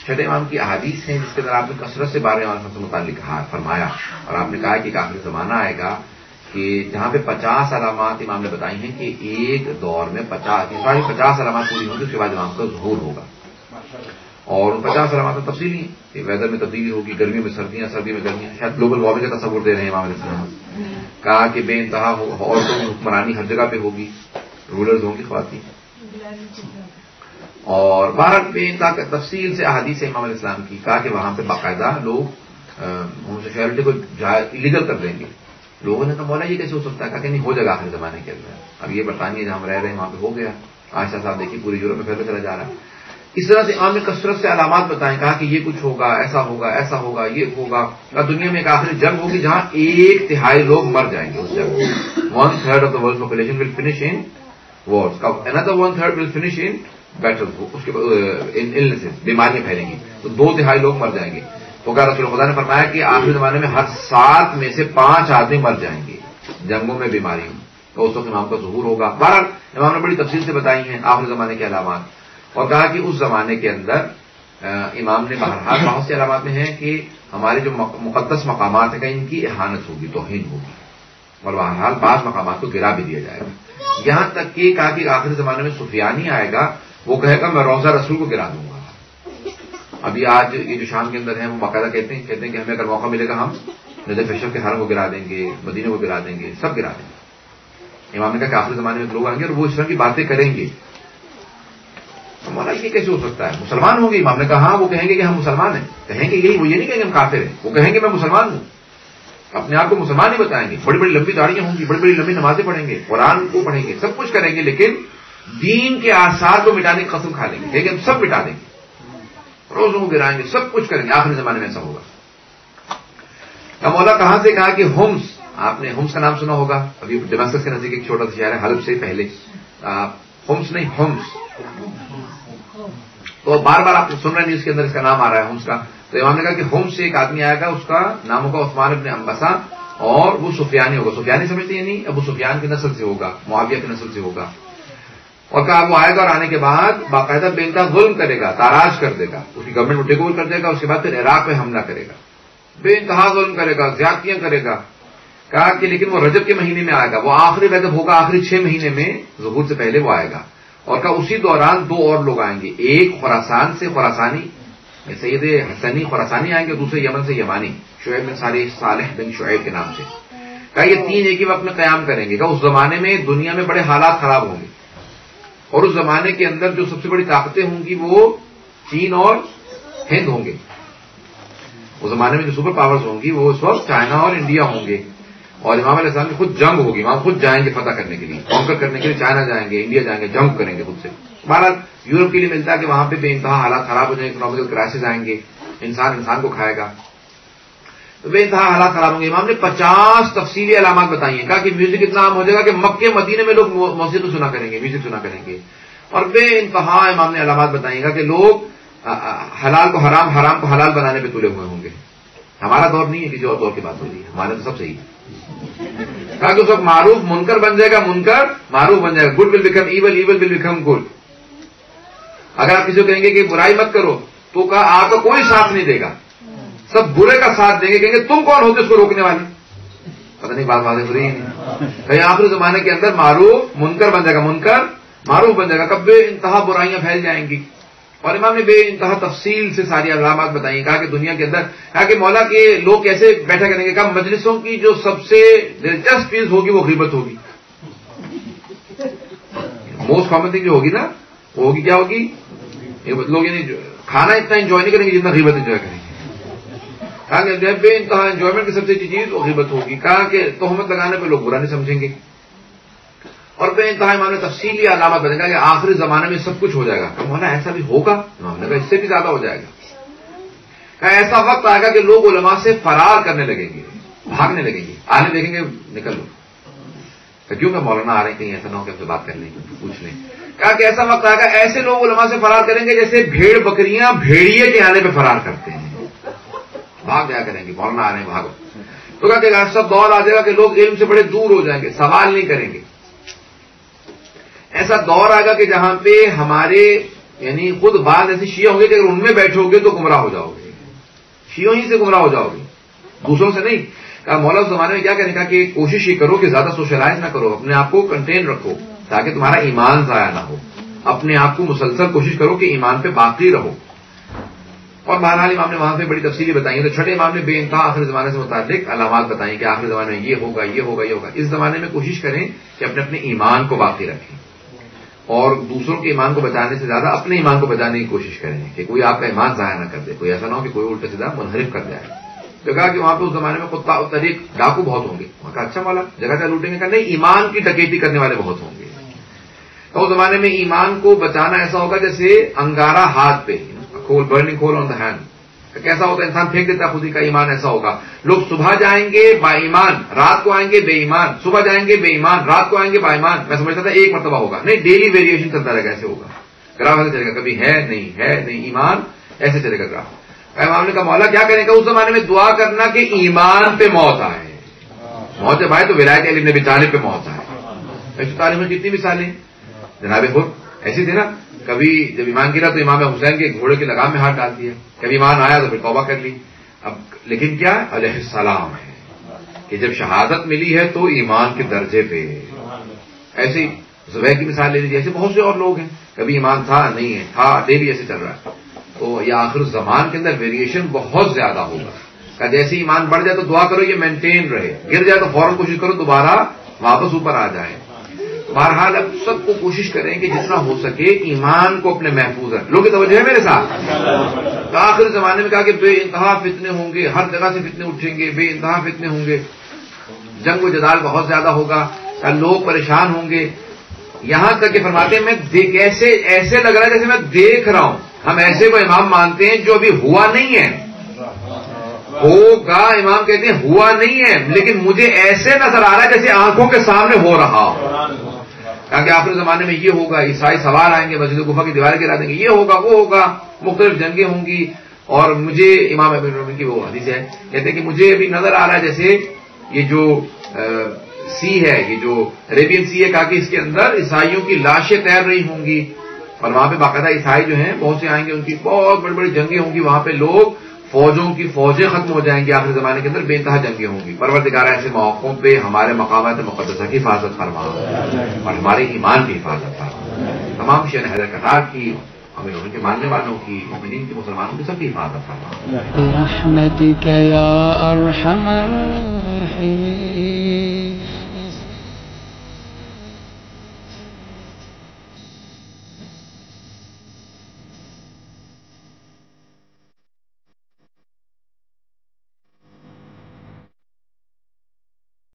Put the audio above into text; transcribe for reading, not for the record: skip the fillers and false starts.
چھٹے امام کی احادیث ہیں جس کے اندر آپ نے کثرت سے بارہ امام سے متعلق فرمایا، اور آپ نے کہا کہ ایک آخری زمانہ آئے گا کہ جہاں پہ 50 علامات امام نے بتائی ہیں کہ ایک دور میں 50 علامات پوری ہوں گی، اس کے بعد امام کا ظہور ہوگا. اور 50 علامات میں تفصیلی ہیں کہ ویدر میں تبدیلی ہوگی، گرمیوں میں سردیاں، سردیوں میں گرمیاں. شاید گلوبل وارمنگ کا تصور دے رہے ہیں امام علیہ السلام. کہا کہ بے انتہا عورتوں کی حکمرانی ہر جگہ پہ ہوگی، رولرز ہوں گی خواتین. اور بہرحال بے انتہا تفصیل سے احادیث امام علیہ السلام کی. کہا کہ وہاں پہ باقاعدہ لوگ ہوموسیکشوالٹی کو ایلیگل کر دیں گے. لوگوں نے کہا مولا یہ کیسے ہو سکتا ہے؟ کہا کہ نہیں، ہو جائے گا آخری زمانے کے اندر. اب یہ برطانیہ جہاں ہم رہ رہے ہیں وہاں پہ ہو گیا. آہستہ صاحب دیکھیے پوری یورپ میں پھیلتا چلا جا رہا ہے. اس طرح سے امام نے کثرت سے علامات بتائیں. کہا کہ یہ کچھ ہوگا، ایسا ہوگا، ایسا ہوگا، یہ ہوگا. دنیا میں ایک آخری جنگ ہوگی جہاں 1/3 لوگ مر جائیں گے. اس جنگ میں 1/3 of the world population will finish in wars, another 1/3 will finish in battles. اس کے illnesses، بیماریاں پھیلیں گی تو 2/3 لوگ مر جائیں گے. تو کیا رسول خدا نے فرمایا کہ آخری زمانے میں ہر 7 میں سے 5 آدمی مر جائیں گے جنگوں میں، بیماریوں میں. تو اس وقت امام کا ظہور ہوگا. بہرحال امام نے بڑی تفصیل سے بتائی ہیں آخری زمانے کے علامات، اور کہا کہ اس زمانے کے اندر امام نے بہرحال بہت سے علامات میں ہیں کہ ہمارے جو مقدس مقامات ہیں ان کی اہانت ہوگی، توہین ہوگی، اور بہرحال بعض مقامات کو گرا بھی دیا جائے گا. یہاں تک کہ کہا کہ آخری زمانے میں سفیانی آئے گا، وہ کہے گا میں روضہ رسول کو گرا دوں گا. ابھی آج یہ جو شام کے اندر ہیں وہ باقاعدہ کہتے ہیں کہ ہمیں اگر موقع ملے گا ہم نجف اشرف کے حرم کو گرا دیں گے، مدینہ کو گرا دیں گے، سب گرا دیں گے. امام نے کہا کہ آخری زمانے میں لوگ آئیں گے اور وہ اس طرح کی باتیں کریں گے. مولا یہ کیسے ہو سکتا ہے؟ مسلمان ہوں گے؟ امام نے کہا ہاں، وہ کہیں گے کہ ہم مسلمان ہیں. کہیں گے یہی، وہ یہ نہیں کہیں گے ہم کافر ہیں، وہ کہیں گے میں مسلمان ہوں. اپنے آپ کو مسلمان ہی بتائیں گے. بڑی بڑی لمبی داڑیاں ہوں گی، بڑی بڑی لمبی نمازیں پڑھیں گے، قرآن کو پڑھیں گے، سب کچھ کریں گے، لیکن دین کے آثار کو مٹانے کی قسم کھا لیں گے. کہیں گے ہم سب مٹا دیں گے، روزوں کو گرائیں گے، سب کچھ کریں گے. آخری زمانے میں ایسا ہوگا. مولا کہاں سے؟ کہا کہ ہومس. آپ نے ہومس کا نام سنا ہوگا، ابھی ڈیماسکس کے نزدیک ایک چھوٹا سا شہر ہے، حلب سے پہلے. ہومس نہیں، ہومس. تو بار بار آپ سن رہے ہیں نیوز کے اندر اس کا نام آ رہا ہے ہومس کا. تو امام نے کہا کہ ہومس سے ایک آدمی آئے گا، اس کا نام ہوگا عثمان ابن انبسا، اور وہ سفیانی ہوگا. سفیانی سمجھتے ہیں نہیں، ابو سفیان کی نسل سے ہوگا، معاویہ کی نسل سے ہوگا. اور کہا وہ آئے گا اور آنے کے بعد باقاعدہ بے انتہا ظلم کرے گا، تاراج کر دے گا، اس کی گورنمنٹ کو ٹیک اوور کر دے گا. اس کے بعد پھر عراق پہ حملہ کرے گا، بے انتہا ظلم کرے گا، زیادتیاں کرے گا. کہا کہ لیکن وہ رجب کے مہینے میں آئے گا، وہ آخری رجب ہوگا، آخری 6 مہینے میں ظہور سے پہلے وہ آئے گا. اور کہا اسی دوران 2 اور لوگ آئیں گے، ایک خراسان سے خراسانی سید حسنی خراسانی آئیں گے، دوسرے یمن سے یمانی شعیب بن صالح بن شعیب کے نام سے. کہا یہ 3 ایک ہی وقت میں قیام کریں گے. کہا اس زمانے میں دنیا میں بڑے حالات خراب ہوں گے، اور اس زمانے کے اندر جو سب سے بڑی طاقتیں ہوں گی وہ چین اور ہند ہوں گے. اس زمانے میں جو سپر پاورز ہوں گی وہ اس وقت چائنا اور انڈیا ہوں گے. اور امام علیہ السلام کی خود جنگ ہوگی، امام خود جائیں گے فتح کرنے کے لیے، کانکر کرنے کے لیے. چائنا جائیں گے، انڈیا جائیں گے، جنگ کریں گے خود سے. بہرحال یورپ کے لیے ملتا ہے کہ وہاں پہ بے انتہا حالات خراب ہو جائیں گے، اکنامکل کرائسس آئیں گے، انسان کو کھائے گا، تو بے انتہا حالات خراب ہوں گے. امام نے 50 تفصیلی علامات بتائی ہیں. کہا کہ میوزک اتنا عام ہو جائے گا کہ مکے مدینے میں لوگ موسیقی سنا کریں گے، میوزک سنا کریں گے. اور بے انتہا امام نے علامات بتائی گا کہ لوگ حلال کو حرام، حرام کو حلال بنانے پہ تلے ہوئے ہوں گے. ہمارا دور نہیں ہے، کسی اور دور کی بات ہو رہی ہے، ہمارے تو سب صحیح ہے. کہا کہ اس وقت معروف منکر بن جائے گا، منکر معروف بن جائے گا، good will become evil, evil will become good. اگر آپ کسی کو کہیں گے کہ برائی مت کرو تو کہا آپ کا کوئی ساتھ نہیں دے گا، سب برے کا ساتھ دیں گے، کہیں گے تم کون ہوتے اس کو روکنے والے. پتہ نہیں بات واضح ہو رہی ہے. کہیں آخری زمانے کے اندر معروف منکر بن جائے گا، منکر معروف بن جائے گا، کب بے انتہا برائیاں پھیل جائیں گی. اور امام نے بے انتہا تفصیل سے ساری علامات بتائی. کہا کہ دنیا کے اندر، کہا کہ مولا کے لوگ کیسے بیٹھا کریں گے. کہا مجلسوں کی جو سب سے دلچسپ چیز ہوگی وہ غیبت ہوگی. موسٹ کامن تھنگ جو ہوگی نا وہ ہوگی، کیا ہوگی؟ لوگ یعنی کھانا اتنا انجوائے نہیں کریں گے جتنا غیبت انجوائے کریں گے. کہا کہ بے انتہا انجوائمنٹ کی سب سے اچھی چیز وہ غیبت ہوگی. کہا کہ تہمت لگانے پہ لوگ برا نہیں سمجھیں گے. اور بے انتہا امام نے تفصیلی علامات بتائیں گا کہ آخری زمانے میں سب کچھ ہو جائے گا. مولا ایسا بھی ہوگا؟ امام نے کہا اس سے بھی زیادہ ہو جائے گا. کہا ایسا وقت آئے گا کہ لوگ علماء سے فرار کرنے لگیں گے، بھاگنے لگیں گے. آنے دیکھیں گے نکل لو. کیوں کہ مولانا آ رہے ہیں، کہیں ایسا نہ ہو کہ ہم سے بات کر لیں، پوچھ لیں. کہا کہ ایسا وقت آئے گا ایسے لوگ علماء سے فرار کریں گے جیسے بھیڑ بکریاں بھیڑیے کے آنے پہ فرار کرتے ہیں، بھاگ جایا کریں گے، مولانا آ رہے ہیں بھاگو. تو کہا کہ ایسا دور آ جائے گا کہ لوگ علم سے بڑے دور ہو جائیں گے، سوال نہیں کریں گے. ایسا دور آئے گا کہ جہاں پہ ہمارے یعنی خود بعض ایسے شیعہ ہوں گے کہ اگر ان میں بیٹھو گے تو گمراہ ہو جاؤ گے، شیعوں ہی سے گمراہ ہو جاؤ گے، دوسروں سے نہیں. کہا مولا اس زمانے میں کیا کہنے کا کہ کوشش یہ کرو کہ زیادہ سوشلائز نہ کرو، اپنے آپ کو کنٹین رکھو تاکہ تمہارا ایمان ضائع نہ ہو، اپنے آپ کو مسلسل کوشش کرو کہ ایمان پہ باقی رہو. اور بہرحال امام نے وہاں پہ بڑی تفصیلی بتائی ہے. تو چھٹے امام نے بے انتہا آخری زمانے سے متعلق علامات بتائیں کہ آخری زمانے میں یہ ہوگا یہ ہوگا یہ ہوگا. اس زمانے میں کوشش کریں کہ اپنے اپنے ایمان کو باقی رکھیں اور دوسروں کے ایمان کو بچانے سے زیادہ اپنے ایمان کو بچانے کی کوشش کریں کہ کوئی آپ کا ایمان ضائع نہ کر دے، کوئی ایسا نہ ہو کہ کوئی الٹا سیدھا منحرف کر جائے. تو کہا کہ وہاں پہ اس زمانے میں قطع طریق ڈاکو بہت ہوں گے. وہاں کا اچھا والا جگہ جگہ لوٹیں گے، کہ نہیں ایمان کی ڈکیتی کرنے والے بہت ہوں گے. تو اس زمانے میں ایمان کو بچانا ایسا ہوگا جیسے انگارہ ہاتھ پہ، کول burning cool on the hand. کیسا ہوتا ہے انسان پھینک دیتا خود ہی کا ایمان. ایسا ہوگا لوگ صبح جائیں گے با ایمان، رات کو آئیں گے بے ایمان، صبح جائیں گے بے ایمان، رات کو آئیں گے با ایمان. میں سمجھتا تھا ایک مرتبہ ہوگا، نہیں ڈیلی ویریشن چلتا رہے گا. ایسے ہوگا گراف ایسے چلے گا، کبھی ہے نہیں ایمان، ایسے چلے گا گراف. امام نے کہا مولا کیا کرنے کا اس زمانے میں دعا کرنا کہ ایمان پہ موت آئے. موت جب آئے تو ولایت علی بن ابی طالب پہ موت آئے. ایسی تعلیم میں کتنی مثالیں جناب خود ایسی تھی نا. کبھی جب ایمان گرا تو امام حسین کے گھوڑے کی لگام میں ہاتھ ڈال دیا، کبھی ایمان آیا تو پھر توبہ کر لی. اب لیکن کیا علیہ السلام ہے کہ جب شہادت ملی ہے تو ایمان کے درجے پہ. ایسے ہی زبیر کی مثال لے لیجیے، ایسے بہت سے اور لوگ ہیں، کبھی ایمان تھا نہیں ہے، تھا ڈیلی ایسے چل رہا ہے. تو یہ آخر زمان کے اندر ویریشن بہت زیادہ ہوگا. کہ جیسے ایمان بڑھ جائے تو دعا کرو یہ مینٹین رہے، گر جائے تو فوراً کوشش کرو دوبارہ واپس اوپر آ جائے. بہرحال اب سب کو کوشش کریں کہ جتنا ہو سکے ایمان کو اپنے محفوظ رکھ. لوگ توجہ ہے میرے ساتھ. تو آخر زمانے میں کہا کہ بے انتہا فتنے ہوں گے، ہر جگہ سے فتنے اٹھیں گے، بے انتہا فتنے ہوں گے، جنگ و جدال بہت زیادہ ہوگا، لوگ پریشان ہوں گے. یہاں تک کہ فرماتے ہیں میں ایسے لگ رہا ہے جیسے میں دیکھ رہا ہوں. ہم ایسے کو امام مانتے ہیں جو ابھی ہوا نہیں ہے. ہوگا امام کہتے ہیں ہوا نہیں ہے، لیکن مجھے ایسے نظر آ رہا ہے جیسے آنکھوں کے سامنے ہو رہا ہو. کہ آخر زمانے میں یہ ہوگا، عیسائی سوار آئیں گے، مسجد گفا کی دیوار گرا دیں گے، یہ ہوگا وہ ہوگا، مختلف جنگیں ہوں گی. اور مجھے امام ابن المؤمنین کی وہ حدیث ہے، کہتے ہیں کہ مجھے ابھی نظر آ رہا ہے جیسے یہ جو سی ہے، یہ جو عربین سی ہے، کہا کہ اس کے اندر عیسائیوں کی لاشیں تیر رہی ہوں گی. اور وہاں پہ باقاعدہ عیسائی جو ہیں بہت سے آئیں گے، ان کی بہت بڑی بڑی جنگیں ہوں گی. وہاں پہ لوگ فوجوں کی فوجیں ختم ہو جائیں گی. آخری زمانے کے اندر بے انتہا جنگیں ہوں گی. پروردگار ایسے موقعوں پہ ہمارے مقامات مقدسہ کی حفاظت فرما اور ہمارے ایمان کی حفاظت فرما. تمام شیعہ حیدر کرار کی، ہمیں ان کے ماننے والوں کی، مومنین کی، مسلمانوں کی، سب کی حفاظت فرما. برحمتک یا ارحم الراحمین.